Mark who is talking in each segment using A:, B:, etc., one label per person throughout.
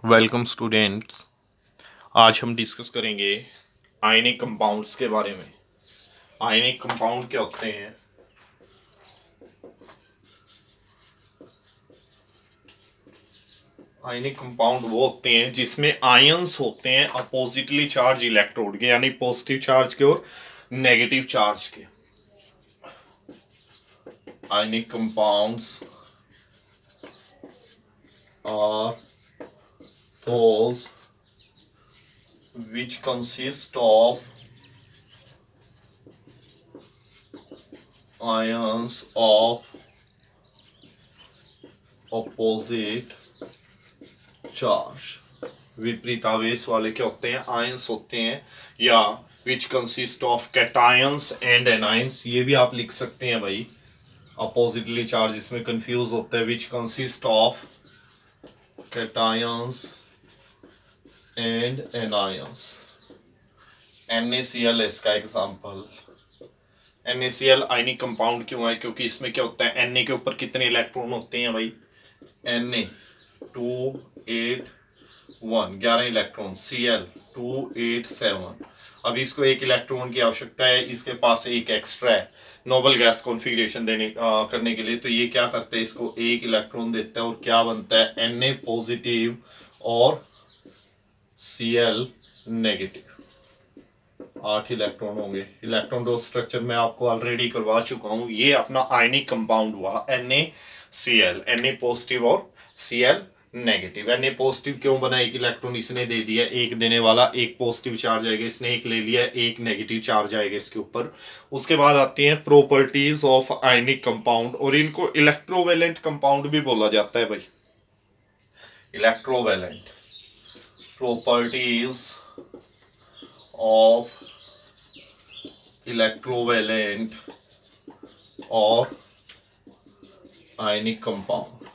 A: Welcome students. आज हम discuss करेंगे आयनिक कंपाउंड्स के बारे में। आयनिक कंपाउंड क्या होते हैं? आयनिक कंपाउंड वो होते हैं जिसमें आयंस होते हैं अपोजिटली चार्ज इलेक्ट्रोड के, यानी पॉजिटिव चार्ज के और नेगेटिव चार्ज के। Ionic compounds are those which consist of ions of opposite charge. विपरीत आवेश वाले क्या होते हैं? आयंस होते हैं, या which consist of cations and anions, ये भी आप लिख सकते हैं भाई। अपोजिटली चार्ज इसमें कंफ्यूज होता है। Which consist of cations and anions. NaCl है इसका एग्जांपल। NaCl आयनिक कंपाउंड क्यों है? क्योंकि इसमें क्या होता है, Na के ऊपर कितने इलेक्ट्रॉन होते हैं भाई? Na 2 8 1 11 electron. Cl 2 8 7। अब इसको एक इलेक्ट्रॉन की आवश्यकता है, इसके पास एक एक्स्ट्रा है नोबल गैस कॉन्फ़िगरेशन करने के लिए। तो ये क्या करता है, इसको एक इलेक्ट्रॉन देता है और क्या बनता है? Na पॉजिटिव और Cl नेगेटिव। 8 इलेक्ट्रॉन होंगे। इलेक्ट्रॉन डोट स्ट्रक्चर में आपको ऑलरेडी करवा चुका हूं। ये अपना आयनिक कंपाउंड हुआ NaCl। Na पॉजिटिव और Cl नेगेटिव। Na पॉजिटिव क्यों बना? एक इलेक्ट्रॉन इसने दे दिया, एक देने वाला, एक पॉजिटिव चार्ज आएगा, इसने एक ले लिया, एक नेगेटिव चार्ज आएगा इसके ऊपर। उसके बाद आती हैं प्रॉपर्टीज ऑफ आयनिक कंपाउंड, और इनको इलेक्ट्रोवैलेंट कंपाउंड भी बोला जाता है भाई। इलेक्ट्रोवैलेंट प्रॉपर्टीज ऑफ इलेक्ट्रोवैलेंट और आयनिक कंपाउंड।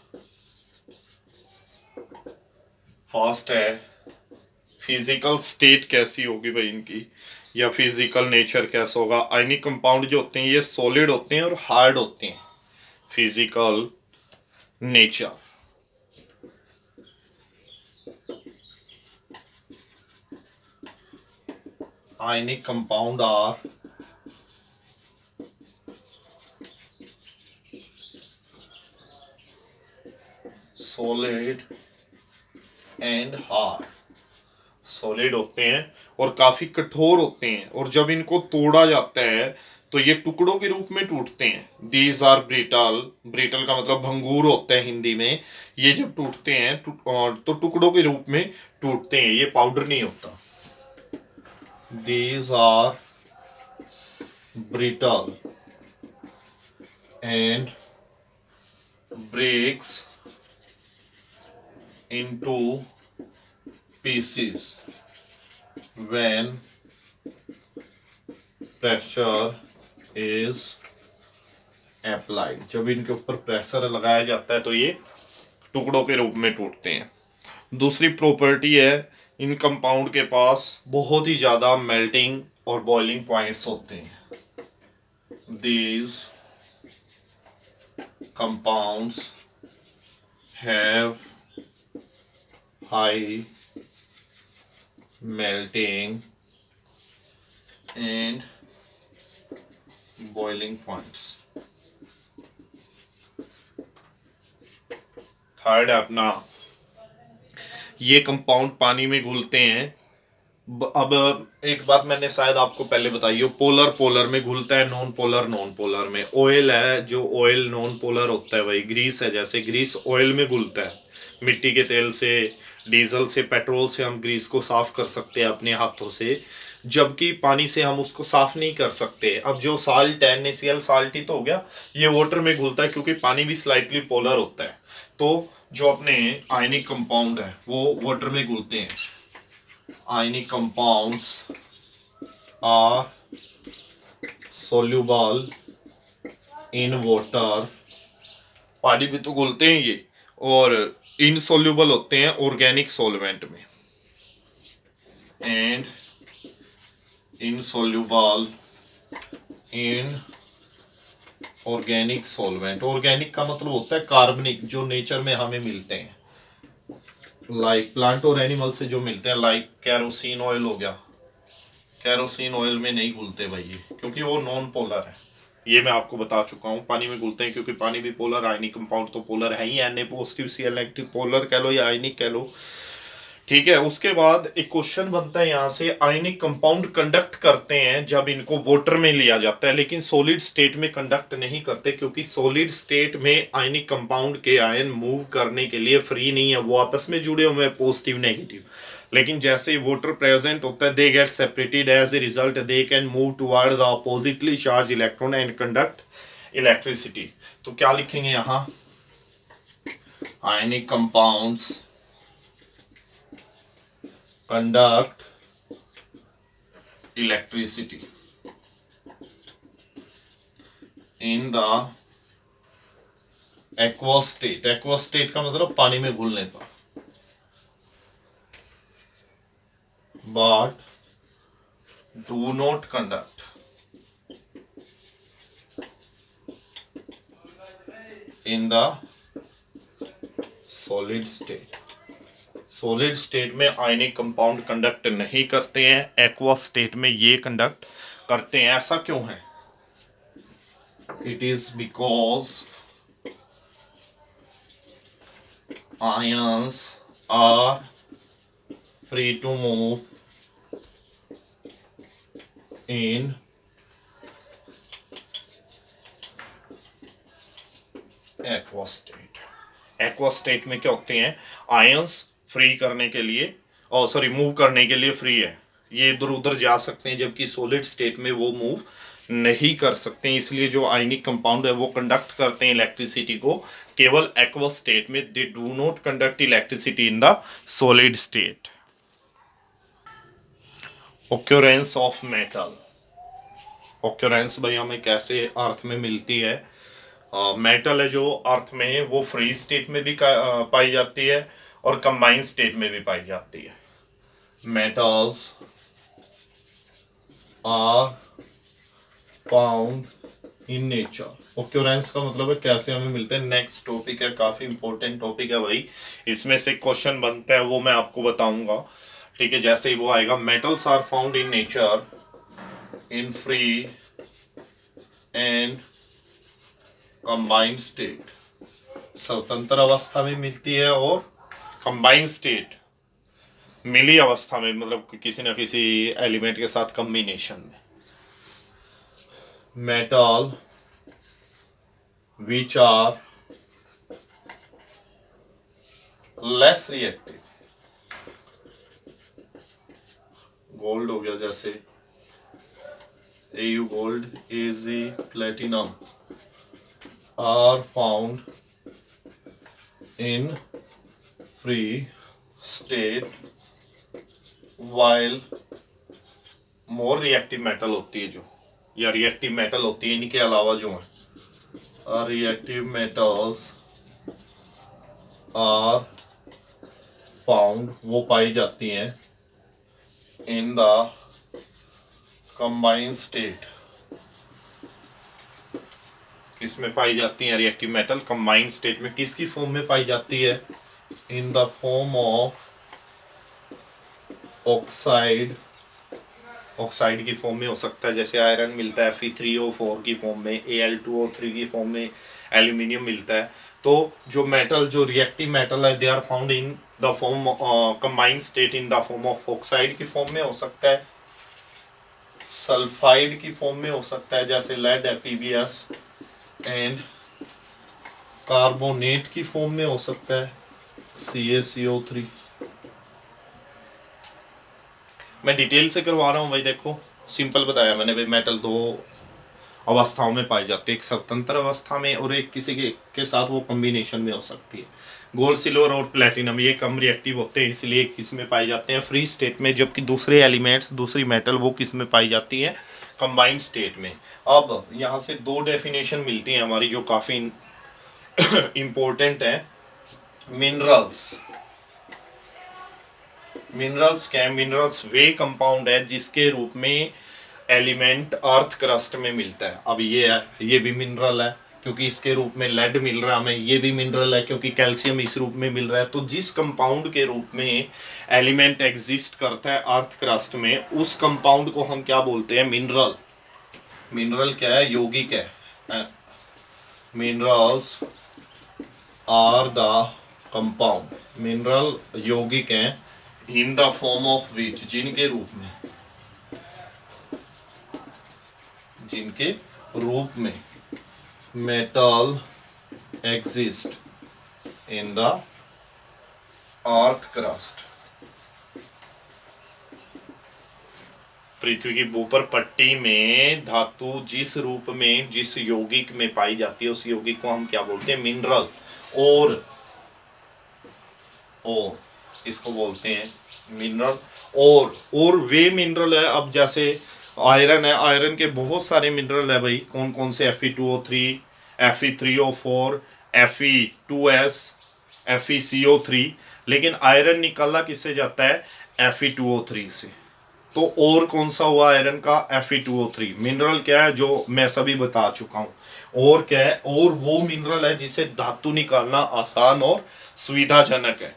A: फर्स्ट है, फिजिकल स्टेट कैसी होगी भाई इनकी, या फिजिकल नेचर कैसा होगा। आयनिक कंपाउंड जो होते हैं ये सॉलिड होते हैं और हार्ड होते हैं। Physical nature, ionic compound are solid and hard. Solid होते हैं और काफी कठोर होते हैं, और जब इनको तोड़ा जाता है तो ये टुकड़ों के रूप में टूटते हैं। These are brittle. ब्रिटल का मतलब भंगूर होता है हिंदी में। ये जब टूटते हैं तो टुकड़ों के रूप में टूटते हैं, ये पाउडर नहीं होता। These are brittle and breaks into pieces when pressure is applied। जब इनके ऊपर प्रेशर लगाया जाता है तो ये टुकड़ों के रूप में टूटते हैं। दूसरी प्रॉपर्टी है, इन कंपाउंड के पास बहुत ही ज़्यादा मेल्टिंग और बॉइलिंग पॉइंट्स होते हैं। These compounds have high melting and boiling points। Third है अपना, ये कंपाउंड पानी में घुलते हैं। अब एक बात मैंने शायद आपको पहले बताई हो, पोलर पोलर में घुलता है, नॉन पोलर नॉन पोलर में। ऑयल है, जो ऑयल नॉन पोलर होता है भाई। ग्रीस है, जैसे ग्रीस ऑयल में घुलता है। मिट्टी के तेल से, डीजल से, पेट्रोल से हम ग्रीस को साफ कर सकते हैं अपने हाथों से, जबकि पानी से हम उसको साफ नहीं कर सकते। अब जो साल्ट है, NaCl साल्ट ही तो हो गया, ये वाटर में घुलता है क्योंकि पानी भी स्लाइटली पोलर होता है। तो जो अपने आयनिक कंपाउंड है वो वाटर में घुलते हैं। Ionic compounds are soluble in water। पानी भी तो घुलते हैं ये, और इनसोल्यूबल होते हैं ऑर्गेनिक सॉल्वेंट में। And insoluble in organic solvent. Organic का मतलब होता है कार्बनिक, जो नेचर में हमें मिलते हैं। लाइक प्लांट और एनिमल से जो मिलते हैं, लाइक कैरोसिन ऑयल हो गया, कैरोसिन ऑयल में नहीं घुलते भाई ये, क्योंकि वो नॉन पोलर है। ये मैं आपको बता चुका हूँ, पानी में घुलते हैं क्योंकि पानी भी पोलर, आयनिक कंपाउंड तो पोलर है ही, Na positive Cl negative, polar कह लो या आयनिक कह लो, ठीक है। उसके बाद एक क्वेश्चन बनता है यहाँ से, आयनिक कंपाउंड कंडक्ट करते हैं जब इनको वाटर में लिया जाता है, लेकिन सॉलिड स्टेट में कंडक्ट नहीं करते, क्योंकि सॉलिड स्टेट में आयनिक कंपाउंड के आयन मूव करने के लिए फ्री नहीं है, वो आपस में जुड़े हुए हैं पॉजिटिव नेगेटिव। लेकिन जैसे ही वाटर प्रेजेंट होता है, they get separated, as a result they can move toward the oppositely charge electron and conduct electricity. तो क्या लिखेंगे यहाँ, ionic compounds conduct electricity in the aqueous state। aqueous state का मतलब पानी में घुलने पर, but do not conduct in the solid state। Solid state में आयनिक कंपाउंड कंडक्ट नहीं करते हैं, एक्वस स्टेट में ये कंडक्ट करते हैं। ऐसा क्यों है? It is because ions are free to move in aqueous state. Aqueous state में क्या होते हैं, आयंस फ्री करने के लिए, और सॉरी मूव करने के लिए फ्री है, ये इधर उधर जा सकते हैं, जबकि सॉलिड स्टेट में वो मूव नहीं कर सकते हैं। इसलिए जो आयनिक कंपाउंड है वो कंडक्ट करते हैं इलेक्ट्रिसिटी को केवल एक्वस स्टेट में, they do not conduct electricity in the solid state. Occurrence of metal. Occurrence भाई हमें कैसे अर्थ में मिलती है, मेटल है जो अर्थ में है वो फ्री स्टेट में भी पाई जाती है और कंबाइंड स्टेट में भी पाई जाती है। Metals are found in nature. Occurrence का मतलब है कैसे हमें मिलते हैं। नेक्स्ट टॉपिक है, काफी इंपॉर्टेंट टॉपिक है भाई, इसमें से क्वेश्चन बनता है वो मैं आपको बताऊंगा, ठीक है। जैसे ही वो आएगा, metals are found in nature in free and combined state. स्वतंत्र अवस्था में मिलती है और कंबाइंड स्टेट, मिली अवस्था में, मतलब किसी न किसी एलिमेंट के साथ कॉम्बिनेशन में। Metal which are less reactive, gold हो गया जैसे AU gold, AZ platinum, are found in free state, while more reactive metal होती है जो, या रिएक्टिव मेटल होती है इनके अलावा जो है, रिएक्टिव मेटल्स आर फाउंड, वो पाई जाती हैं इन द कंबाइंड स्टेट। किस में पाई जाती है रिएक्टिव मेटल? कंबाइंड स्टेट में। किसकी फॉर्म में पाई जाती है? इन the form of oxide. Oxide की फॉर्म में हो सकता है, जैसे आयरन मिलता है Fe3O4 की फॉर्म में, Al2O3 की फॉर्म में एल्यूमिनियम मिलता है। तो जो मेटल, जो रिएक्टिव मेटल है, they are found in the form combined state in the form of oxide की फॉर्म में हो सकता है, सल्फाइड की फॉर्म में हो सकता है जैसे लेड है PbS, एंड कार्बोनेट की फॉर्म में हो सकता है CaCO3। मैं डिटेल से करवा रहा हूँ भाई, देखो सिंपल बताया मैंने भाई। मेटल दो अवस्थाओं में पाई जाती है, एक स्वतंत्र अवस्था में और एक किसी के साथ वो कॉम्बिनेशन में हो सकती है। गोल्ड, सिल्वर और प्लेटिनम ये कम रिएक्टिव होते हैं, इसलिए किस में पाई जाते हैं? फ्री स्टेट में। जबकि दूसरे एलिमेंट्स, दूसरी मेटल वो किस में पाई जाती है? कंबाइंड स्टेट में। अब यहाँ से दो डेफिनेशन मिलती हैं हमारी जो काफ़ी इम्पोर्टेंट है। मिनरल्स, मिनरल्स क्या है? मिनरल्स वे कंपाउंड है जिसके रूप में एलिमेंट अर्थ क्रस्ट में मिलता है। अब ये है, ये भी मिनरल है, क्योंकि इसके रूप में लेड मिल रहा है हमें, ये भी मिनरल है क्योंकि कैल्शियम इस रूप में मिल रहा है। तो जिस कंपाउंड के रूप में एलिमेंट एग्जिस्ट करता है अर्थ क्रस्ट में, उस कंपाउंड को हम क्या बोलते हैं? मिनरल। मिनरल क्या है? यौगिक है। Minerals are the compound, mineral यौगिक हैं, in the form of which, जिनके रूप में metal exist in the earth crust. पृथ्वी की ऊपर पट्टी में धातु जिस रूप में, जिस यौगिक में पाई जाती है, उस यौगिक को हम क्या बोलते हैं? मिनरल। और इसको बोलते हैं मिनरल। और वे मिनरल है, अब जैसे आयरन है, आयरन के बहुत सारे मिनरल है भाई। कौन कौन से? Fe2O3, Fe3O4, Fe2S, FeCO3। लेकिन आयरन निकाला किससे जाता है? Fe2O3 से। तो और कौन सा हुआ आयरन का? Fe2O3। मिनरल क्या है? जो मैं सभी बता चुका हूं। और क्या है? और वो मिनरल है जिसे धातु निकालना आसान और सुविधाजनक है।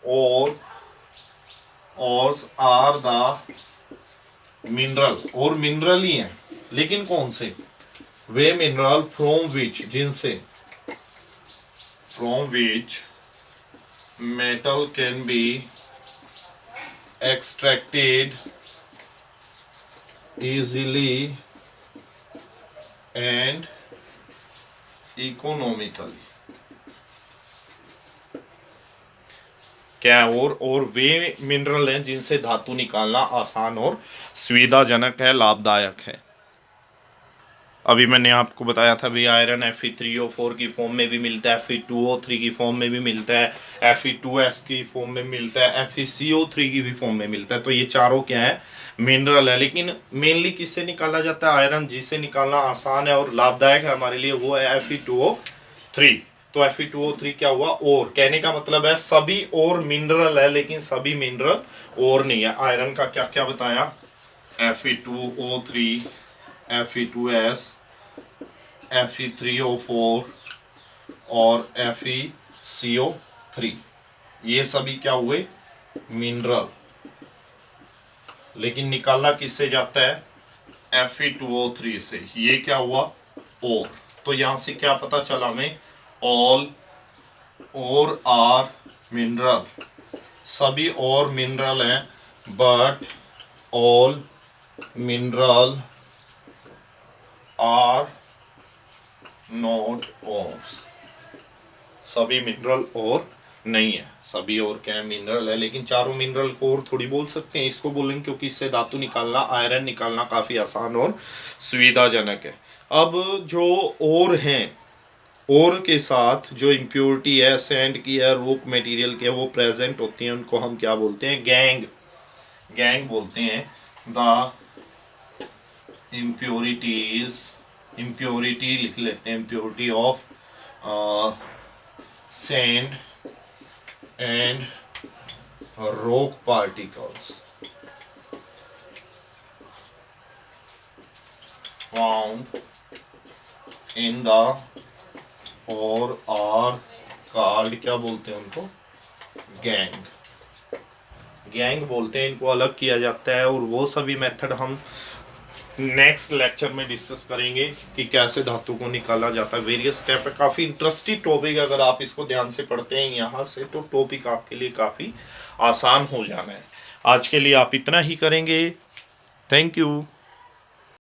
A: और आर द मिनरल, और मिनरल ही हैं, लेकिन कौन से? वे mineral from which metal can be extracted easily and economically. क्या है? और वे मिनरल हैं जिनसे धातु निकालना आसान और सुविधाजनक है, लाभदायक है। अभी मैंने आपको बताया था भी, आयरन Fe3O4 की फॉर्म में भी मिलता है, Fe2O3 की फॉर्म में भी मिलता है, Fe2S की फॉर्म में मिलता है, FeCO3 की भी फॉर्म में मिलता है। तो ये चारों क्या है? मिनरल है। लेकिन मेनली किससे निकाला जाता है? आयरन। जिससे निकालना आसान है और लाभदायक है हमारे लिए, वो है Fe2O3। तो Fe2O3 क्या हुआ? और कहने का मतलब है सभी और मिनरल है, लेकिन सभी मिनरल और नहीं है। आयरन का क्या क्या बताया? Fe2O3, Fe2S, Fe3O4 और FeCO3, ये सभी क्या हुए? मिनरल। लेकिन निकाला किससे जाता है? Fe2O3 से। ये क्या हुआ? और। तो यहां से क्या पता चला हमें? ऑल और आर मिनरल, सभी और मिनरल हैं, but all mineral are not ore. सभी मिनरल और नहीं है, सभी और क्या है? मिनरल है। लेकिन चारों मिनरल को और थोड़ी बोल सकते हैं, इसको बोलेंगे क्योंकि इससे धातु निकालना, आयरन निकालना काफ़ी आसान और सुविधाजनक है। अब जो और हैं, और के साथ जो इम्प्योरिटी है, सैंड की है, रॉक मटेरियल की है, वो प्रेजेंट होती हैं, उनको हम क्या बोलते हैं? गैंग बोलते हैं। द इम्प्योरिटी लिख लेते हैं, impurity of sand and rock particles found in the और आर कॉल्ड, क्या बोलते हैं उनको? गैंग बोलते हैं। इनको अलग किया जाता है, और वो सभी मेथड हम नेक्स्ट लेक्चर में डिस्कस करेंगे कि कैसे धातु को निकाला जाता है। वेरियस स्टेप है, काफ़ी इंटरेस्टिंग टॉपिक है। अगर आप इसको ध्यान से पढ़ते हैं यहाँ से, तो टॉपिक आपके लिए काफ़ी आसान हो जाना है। आज के लिए आप इतना ही करेंगे। Thank you.